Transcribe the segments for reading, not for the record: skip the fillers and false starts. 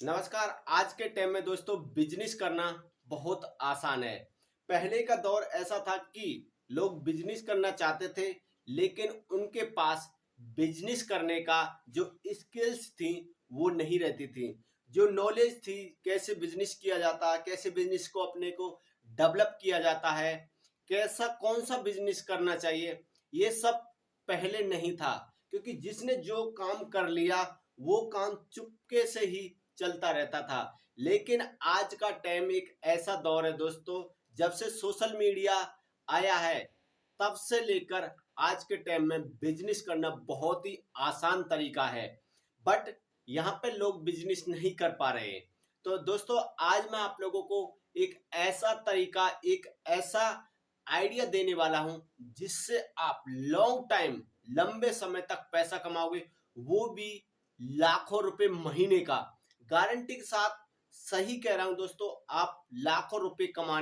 नमस्कार। आज के टाइम में दोस्तों बिजनेस करना बहुत आसान है। पहले का दौर ऐसा था कि लोग बिजनेस करना चाहते थे, लेकिन उनके पास बिजनेस करने का जो स्किल्स थी वो नहीं रहती थी। जो नॉलेज थी कैसे बिजनेस किया जाता है, कैसे बिजनेस को अपने को डेवलप किया जाता है, कैसा कौन सा बिजनेस करना चाहिए, ये सब पहले नहीं था। क्योंकि जिसने जो काम कर लिया वो काम चुपके से ही चलता रहता था। लेकिन आज का टाइम एक ऐसा दौर है दोस्तों, जब से सोशल मीडिया आया है तब से लेकर आज के टाइम में बिजनेस करना बहुत ही आसान तरीका है। बट यहाँ पे लोग बिजनेस नहीं कर पा रहे हैं। तो दोस्तों आज मैं आप लोगों को एक ऐसा तरीका, एक ऐसा आइडिया देने वाला हूं जिससे आप लॉन्ग टाइम, लंबे समय तक पैसा कमाओगे, वो भी लाखों रुपए महीने का, गारंटी के साथ। सही कह रहा हूं दोस्तों, आप लाखों रुपए कमा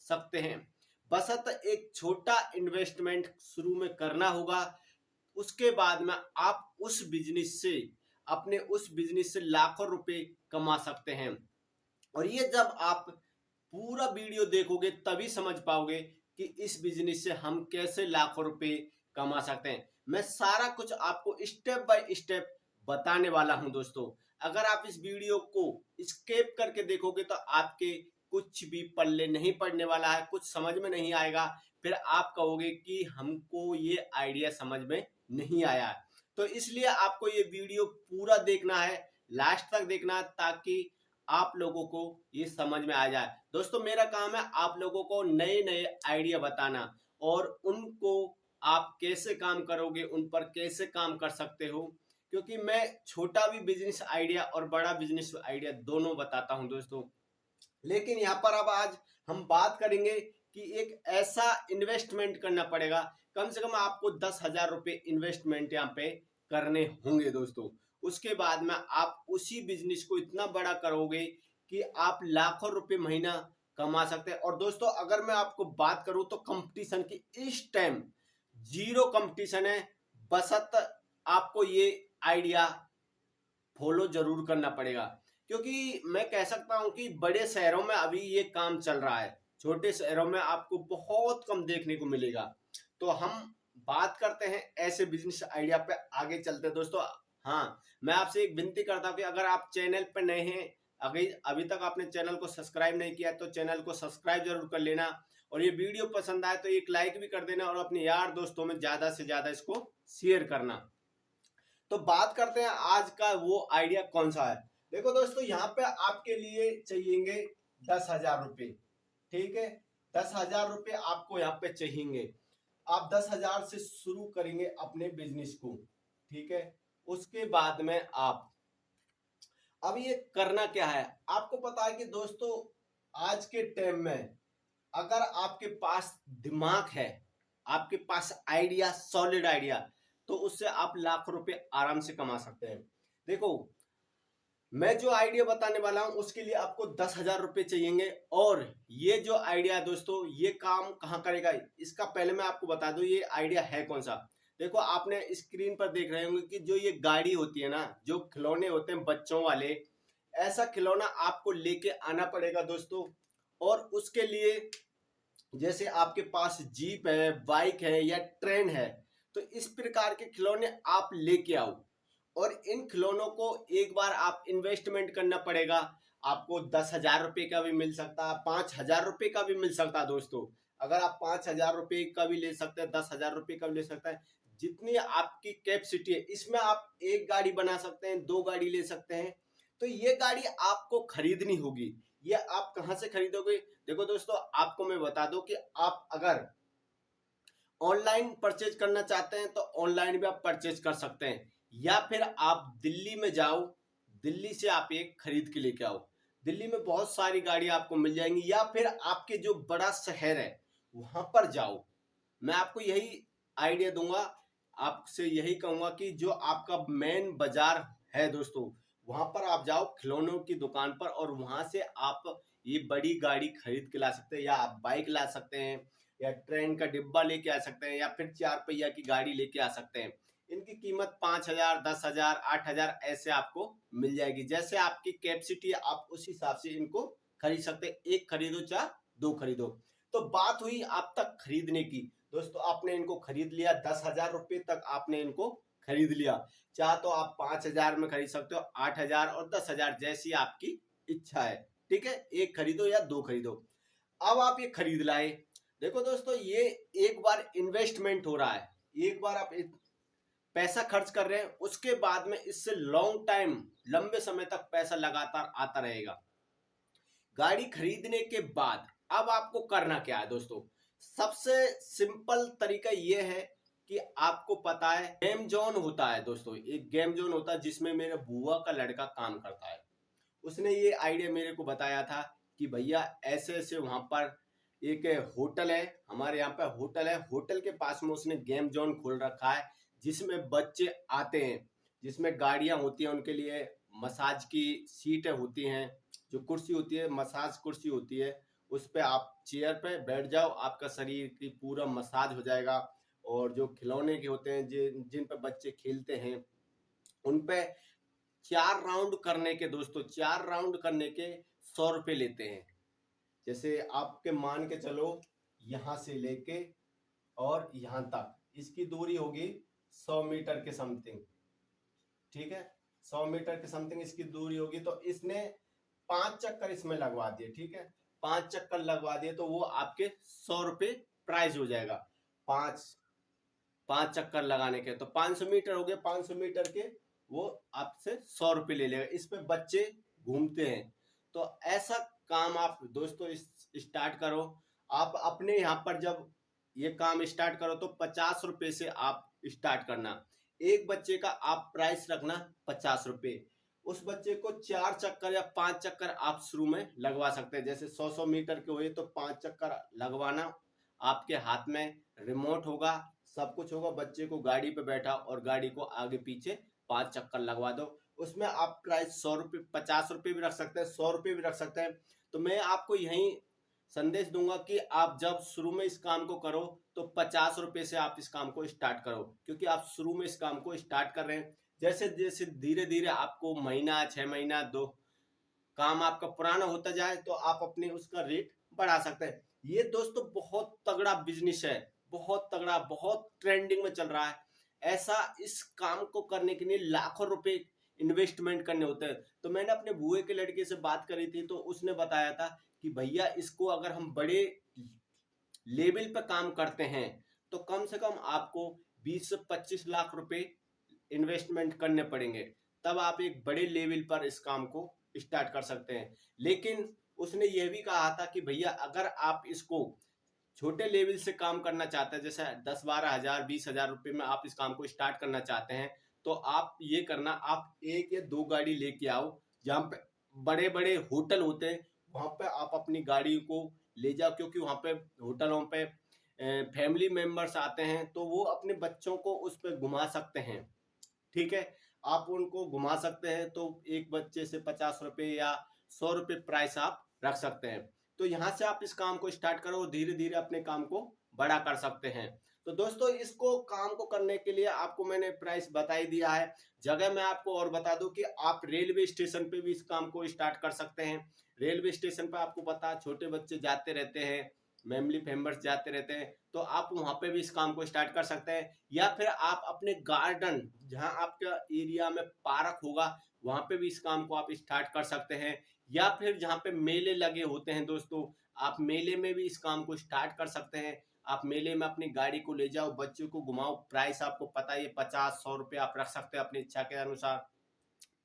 सकते हैं। बशर्ते एक छोटा इन्वेस्टमेंट शुरू में करना होगा। उसके बाद में आप उस बिजनेस से लाखों रुपए कमा सकते हैं। और ये जब आप पूरा वीडियो देखोगे तभी समझ पाओगे कि इस बिजनेस से हम कैसे लाखों रुपए कमा सकते हैं। मैं सारा कुछ आपको स्टेप बाय स्टेप बताने वाला हूं दोस्तों। अगर आप इस वीडियो को स्किप करके देखोगे तो आपके कुछ भी पल्ले नहीं पड़ने वाला है, कुछ समझ में नहीं आएगा। फिर आप कहोगे कि हमको ये आइडिया समझ में नहीं आया। तो इसलिए आपको ये वीडियो पूरा देखना है, लास्ट तक देखना है, ताकि आप लोगों को ये समझ में आ जाए। दोस्तों मेरा काम है आप लोगों को नए नए आइडिया बताना, और उनको आप कैसे काम करोगे, उन पर कैसे काम कर सकते हो। क्योंकि मैं छोटा भी बिजनेस आइडिया और बड़ा बिजनेस आइडिया दोनों बताता हूं दोस्तों। लेकिन यहाँ पर अब आज हम बात करेंगे कि एक ऐसा इन्वेस्टमेंट करना पड़ेगा। कम से कम आपको 10,000 रुपये इन्वेस्टमेंट यहाँ पे करने होंगे दोस्तों। उसके बाद में आप उसी बिजनेस को इतना बड़ा करोगे कि आप लाखों रुपए महीना कमा सकते हैं। और दोस्तों अगर मैं आपको बात करूं तो कंपटीशन की इस टाइम जीरो कंपटीशन है। बसत आपको ये आइडिया फॉलो जरूर करना पड़ेगा। क्योंकि मैं कह सकता हूं कि बड़े शहरों में अभी ये काम चल रहा है, छोटे शहरों में आपको बहुत कम देखने को मिलेगा। तो हम बात करते हैं ऐसे बिजनेस आइडिया पे, आगे चलते हैं दोस्तों। हाँ, मैं आपसे एक विनती करता हूँ कि अगर आप चैनल पर नए हैं, अभी अभी तक आपने चैनल को सब्सक्राइब नहीं किया तो चैनल को सब्सक्राइब जरूर कर लेना। और ये वीडियो पसंद आए तो एक लाइक भी कर देना, और अपने यार दोस्तों में ज्यादा से ज्यादा इसको शेयर करना। तो बात करते हैं आज का वो आइडिया कौन सा है। देखो दोस्तों, यहाँ पे आपके लिए चाहिएंगे 10,000 रुपये। ठीक है, 10,000 रुपये आपको यहाँ पे चाहिएंगे। आप 10,000 से शुरू करेंगे अपने बिजनेस को। ठीक है, उसके बाद में आप अब ये करना क्या है, आपको पता है कि दोस्तों आज के टाइम में अगर आपके पास दिमाग है, आपके पास आइडिया, सॉलिड आइडिया, तो उससे आप लाखों रुपए आराम से कमा सकते हैं। देखो, मैं जो आइडिया बताने वाला हूं उसके लिए आपको 10,000 रुपये चाहिए। और ये जो आइडिया है दोस्तों, ये काम कहाँ करेगा इसका पहले मैं आपको बता दूं ये आइडिया है कौन सा। देखो, आपने स्क्रीन पर देख रहे होंगे कि जो ये गाड़ी होती है ना, जो खिलौने होते हैं बच्चों वाले, ऐसा खिलौना आपको लेके आना पड़ेगा दोस्तों। और उसके लिए जैसे आपके पास जीप है, बाइक है या ट्रेन है, तो इस प्रकार के खिलौने आप लेके आओ। और इन खिलौनों को एक बार आप इन्वेस्टमेंट करना पड़ेगा। आपको 10,000 रुपये का भी मिल सकता है, 5,000 रुपये का भी मिल सकता है दोस्तों। अगर आप 5,000 रुपये का भी ले सकते हैं, 10,000 रुपये का भी ले सकते हैं, जितनी आपकी कैपेसिटी है। इसमें आप एक गाड़ी बना सकते हैं, दो गाड़ी ले सकते हैं। तो ये गाड़ी आपको खरीदनी होगी। ये आप कहाँ से खरीदोगे? देखो दोस्तों, आपको मैं बता दूं कि आप अगर ऑनलाइन परचेज करना चाहते हैं तो ऑनलाइन भी आप परचेज कर सकते हैं, या फिर आप दिल्ली में जाओ, दिल्ली से आप एक खरीद के लेके आओ। दिल्ली में बहुत सारी गाड़ी आपको मिल जाएंगी, या फिर आपके जो बड़ा शहर है वहां पर जाओ। मैं आपको यही आइडिया दूंगा, आपसे यही कहूंगा कि जो आपका मेन बाजार है दोस्तों, वहां पर आप जाओ खिलौनों की दुकान पर, और वहां से आप ये बड़ी गाड़ी खरीद के ला सकते हैं, या आप बाइक ला सकते हैं, या ट्रेन का डिब्बा लेके आ सकते हैं, या फिर 4 पहिया की गाड़ी लेके आ सकते हैं। इनकी कीमत 5,000, 10,000, 8,000 ऐसे आपको मिल जाएगी। जैसे आपकी कैपेसिटी आप उस हिसाब से इनको खरीद सकते हैं। एक खरीदो चाहे दो खरीदो। तो बात हुई आप तक खरीदने की। दोस्तों आपने इनको खरीद लिया, 10,000 रुपये तक आपने इनको खरीद लिया। चाहे तो आप 5,000 में खरीद सकते हो, 8,000 और 10,000 जैसी आपकी इच्छा है। ठीक है, एक खरीदो या दो खरीदो। अब आप ये खरीद लाए। देखो दोस्तों, ये एक बार इन्वेस्टमेंट हो रहा है, एक बार आप पैसा खर्च कर रहे हैं, उसके बाद में इससे लॉन्ग टाइम, लंबे समय तक पैसा लगातार आता रहेगा। गाड़ी खरीदने के बाद अब आपको करना क्या है दोस्तों? सबसे सिंपल तरीका ये है कि आपको पता है गेम जोन होता है दोस्तों, एक गेम जोन होता है जिसमें मेरे बुआ का लड़का काम करता है। उसने ये आइडिया मेरे को बताया था कि भैया ऐसे ऐसे वहां पर एक होटल है, हमारे यहाँ पे होटल है, होटल के पास में उसने गेम जोन खोल रखा है जिसमें बच्चे आते हैं, जिसमें गाड़ियां होती हैं उनके लिए, मसाज की सीटें होती हैं, जो कुर्सी होती है मसाज कुर्सी होती है, उस पे आप चेयर पे बैठ जाओ, आपका शरीर की पूरा मसाज हो जाएगा। और जो खिलौने के होते हैं जिन पे बच्चे खेलते हैं, उन पे 4 राउंड करने के दोस्तों, 4 राउंड करने के 100 रुपये लेते हैं। जैसे आपके मान के चलो, यहां से लेके और यहां तक इसकी दूरी होगी 100 मीटर के समथिंग। ठीक है, 100 मीटर के समथिंग इसकी दूरी होगी। तो इसने 5 चक्कर इसमें लगवा दिए। ठीक है, 5 चक्कर लगवा दिए तो वो आपके 100 रुपये प्राइस हो जाएगा। 5 चक्कर लगाने के तो 500 मीटर हो गए, 500 मीटर के वो आपसे 100 रुपये ले लेगा। इस पे बच्चे घूमते हैं। तो ऐसा काम आप दोस्तों स्टार्ट करो। आप अपने यहाँ पर जब ये काम स्टार्ट करो तो 50 रुपये से आप स्टार्ट करना। एक बच्चे का आप प्राइस रखना 50 रुपये। उस बच्चे को 4 चक्कर या 5 चक्कर आप शुरू में लगवा सकते हैं। जैसे 100-100 मीटर के हुए तो 5 चक्कर लगवाना। आपके हाथ में रिमोट होगा, सब कुछ होगा, बच्चे को गाड़ी पे बैठा और गाड़ी को आगे पीछे 5 चक्कर लगवा दो। उसमें आप प्राइस 100 रुपये, 50 रुपये भी रख सकते हैं, 100 रुपये भी रख सकते हैं। तो मैं आपको यही संदेश दूंगा कि आप जब शुरू में इस काम को करो तो 50 रुपये से आप इस काम को स्टार्ट करो, क्योंकि आप शुरू में इस काम को स्टार्ट कर रहे हैं। जैसे जैसे धीरे धीरे आपको महीना, 6 महीना, दो काम आपका पुराना होता जाए तो आप अपने उसका रेट बढ़ा सकते हैं। ये दोस्तों बहुत तगड़ा बिजनेस है, बहुत तगड़ा, बहुत ट्रेंडिंग में चल रहा है। ऐसा इस काम को करने के लिए लाखों रुपए इन्वेस्टमेंट करने होते हैं। तो मैंने अपने बुए के लड़के से बात करी थी तो उसने बताया था कि भैया इसको अगर हम बड़े लेवल पे काम करते हैं तो कम से कम आपको 20 से 25 लाख रुपए इन्वेस्टमेंट करने पड़ेंगे, तब आप एक बड़े लेवल पर इस काम को स्टार्ट कर सकते हैं। लेकिन उसने यह भी कहा था कि भैया अगर आप इसको छोटे लेवल से काम करना चाहते हैं, जैसे 10-12 हजार, 20 हजार रुपये में आप इस काम को स्टार्ट करना चाहते हैं, तो आप ये करना, आप 1 या 2 गाड़ी लेके आओ। जहाँ पे बड़े बड़े होटल होते हैं वहां पे आप अपनी गाड़ी को ले जाओ, क्योंकि वहां पे होटलों पे फैमिली मेंबर्स आते हैं तो वो अपने बच्चों को उस पर घुमा सकते हैं। ठीक है, आप उनको घुमा सकते हैं। तो एक बच्चे से 50 रुपये या 100 रुपये प्राइस आप रख सकते हैं। तो यहाँ से आप इस काम को स्टार्ट करो, धीरे धीरे अपने काम को बड़ा कर सकते हैं। तो दोस्तों इसको काम को करने के लिए आपको मैंने प्राइस बता ही दिया है। जगह मैं आपको और बता दूं कि आप रेलवे स्टेशन पे भी इस काम को स्टार्ट कर सकते हैं। रेलवे स्टेशन पे आपको पता छोटे बच्चे जाते रहते हैं, फैमिली मेंबर्स जाते रहते हैं, तो आप वहां पे भी इस काम को स्टार्ट कर सकते हैं। या फिर आप अपने गार्डन, जहां आपका एरिया में पार्क होगा, वहां पे भी इस काम को आप स्टार्ट कर सकते हैं। या फिर जहां पे मेले लगे होते हैं दोस्तों, आप मेले में भी इस काम को स्टार्ट कर सकते हैं। आप मेले में अपनी गाड़ी को ले जाओ, बच्चों को घुमाओ, प्राइस आपको पता ही है, 50-100 रुपये आप रख सकते हैं अपनी इच्छा के अनुसार।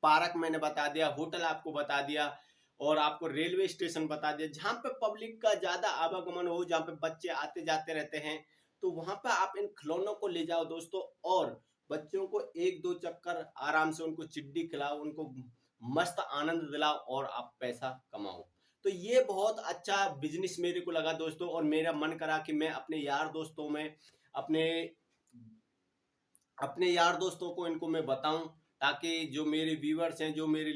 पार्क मैंने बता दिया, होटल आपको बता दिया, और आपको रेलवे स्टेशन बता दिया, जहां पे पब्लिक का ज्यादा आवागमन हो, जहां पे बच्चे आते जाते रहते हैं, तो वहां पे आप इन खिलौनों को ले जाओ दोस्तों। और बच्चों को 1-2 चक्कर आराम से उनको चिड्डी खिलाओ, उनको मस्त आनंद दिलाओ और आप पैसा कमाओ। तो ये बहुत अच्छा बिजनेस मेरे को लगा दोस्तों, और मेरा मन करा कि मैं अपने यार दोस्तों में, अपने अपने यार दोस्तों को इनको मैं बताऊं, ताकि जो मेरे व्यूअर्स हैं, जो मेरे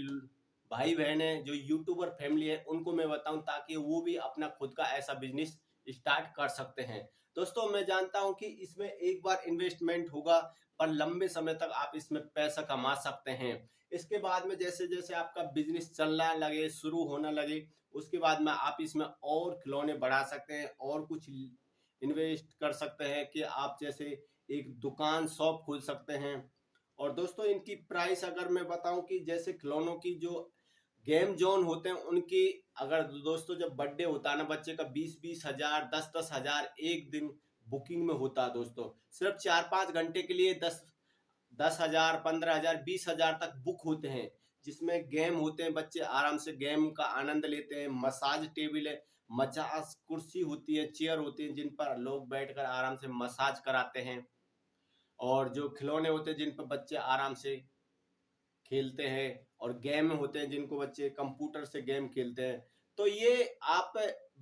भाई बहन हैं, जो यूट्यूबर फैमिली है, उनको मैं बताऊं ताकि वो भी अपना खुद का ऐसा बिजनेस स्टार्ट कर सकते हैं। दोस्तों मैं जानता हूं कि इसमें एक बार इन्वेस्टमेंट होगा, पर लंबे समय तक आप इसमें पैसा कमा सकते हैं। इसके बाद में जैसे जैसे आपका बिजनेस चलना लगे, शुरू होना लगे, उसके बाद में आप इसमें और खिलौने बढ़ा सकते हैं और कुछ इन्वेस्ट कर सकते हैं कि आप जैसे एक दुकान शॉप खोल सकते हैं। और दोस्तों इनकी प्राइस अगर मैं बताऊं कि जैसे खिलौनों की जो गेम जोन होते हैं उनकी, अगर दोस्तों जब बर्थडे होता है ना बच्चे का, 20-20 हजार, 10-10 हजार एक दिन बुकिंग में होता है दोस्तों। सिर्फ 4-5 घंटे के लिए 10-10 हजार, 15 हजार, 20 हजार तक बुक होते हैं, जिसमें गेम होते हैं, बच्चे आराम से गेम का आनंद लेते हैं। मसाज टेबल है, मसाज कुर्सी होती है, चेयर होती है जिन पर लोग बैठकर आराम से मसाज कराते हैं। और जो खिलौने होते हैं जिन पर बच्चे आराम से खेलते हैं, और गेम होते हैं जिनको बच्चे कंप्यूटर से गेम खेलते हैं। तो ये आप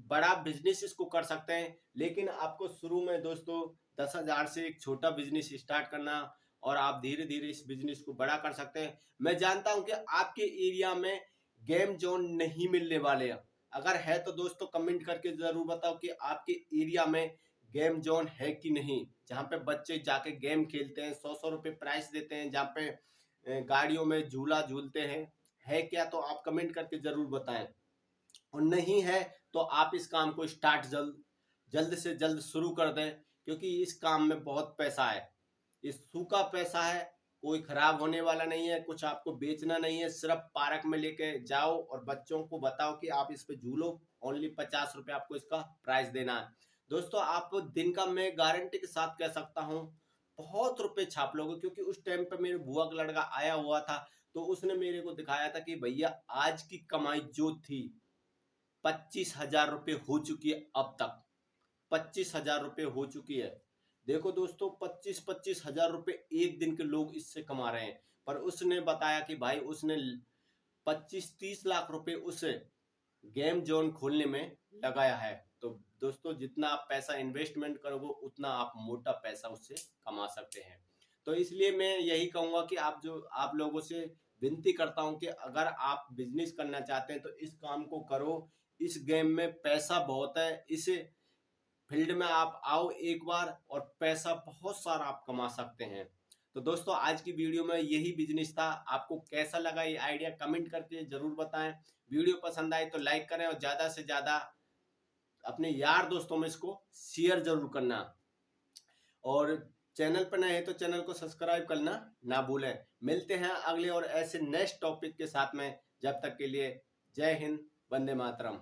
बड़ा बिजनेस इसको कर सकते हैं, लेकिन आपको शुरू में दोस्तों 10 हजार से एक छोटा बिजनेस स्टार्ट करना, और आप धीरे धीरे इस बिजनेस को बड़ा कर सकते हैं। मैं जानता हूं कि आपके एरिया में गेम जोन नहीं मिलने वाले हैं। अगर है तो दोस्तों कमेंट करके जरूर बताओ कि आपके एरिया में गेम जोन है कि नहीं, जहाँ पे बच्चे जाके गेम खेलते हैं, 100-100 रुपए प्राइस देते हैं, जहाँ पे गाड़ियों में झूला झूलते हैं। है क्या? तो आप कमेंट करके जरूर बताएं। और नहीं है तो आप इस काम को स्टार्ट जल्द जल्द से जल्द शुरू कर दें, क्योंकि इस काम में बहुत पैसा है। ये सूखा पैसा है, कोई खराब होने वाला नहीं है, कुछ आपको बेचना नहीं है। सिर्फ पार्क में लेके जाओ और बच्चों को बताओ कि आप इस पे झूलो, ओनली 50 रुपये आपको इसका प्राइस देना है। दोस्तों आप दिन का, मैं गारंटी के साथ कह सकता हूँ, बहुत रुपए छाप लोगे, क्योंकि उस टाइम पे मेरे बुआ का लड़का आया हुआ था, तो उसने मेरे को दिखाया था कि भैया आज की कमाई जो थी 25 हजार रुपये हो चुकी है अब तक। 25 हजार रुपये हो चुकी है। देखो दोस्तों 25-25 हजार रुपये एक दिन के लोग इससे कमा रहे हैं। पर उसने बताया कि भाई उसने 25-30 लाख रुपए उस गेम जोन खोलने में लगाया है। तो दोस्तों जितना आप पैसा इन्वेस्टमेंट करोगे उतना आप मोटा पैसा उससे कमा सकते हैं। तो इसलिए मैं यही कहूंगा कि आप लोगों से विनती करता हूं कि अगर आप बिजनेस करना चाहते हैं तो इस काम को करो। इस गेम में पैसा बहुत है, इस फील्ड में आप आओ एक बार और पैसा बहुत सारा आप कमा सकते हैं। तो दोस्तों आज की वीडियो में यही बिजनेस था। आपको कैसा लगा ये आइडिया कमेंट करके जरूर बताएं। वीडियो पसंद आए तो लाइक करें और ज़्यादा से ज़्यादा अपने यार दोस्तों में इसको शेयर जरूर करना। और चैनल पर नए हैं तो चैनल को सब्सक्राइब करना ना भूलें। मिलते हैं अगले और ऐसे नेक्स्ट टॉपिक के साथ में। जब तक के लिए जय हिंद, वंदे मातरम।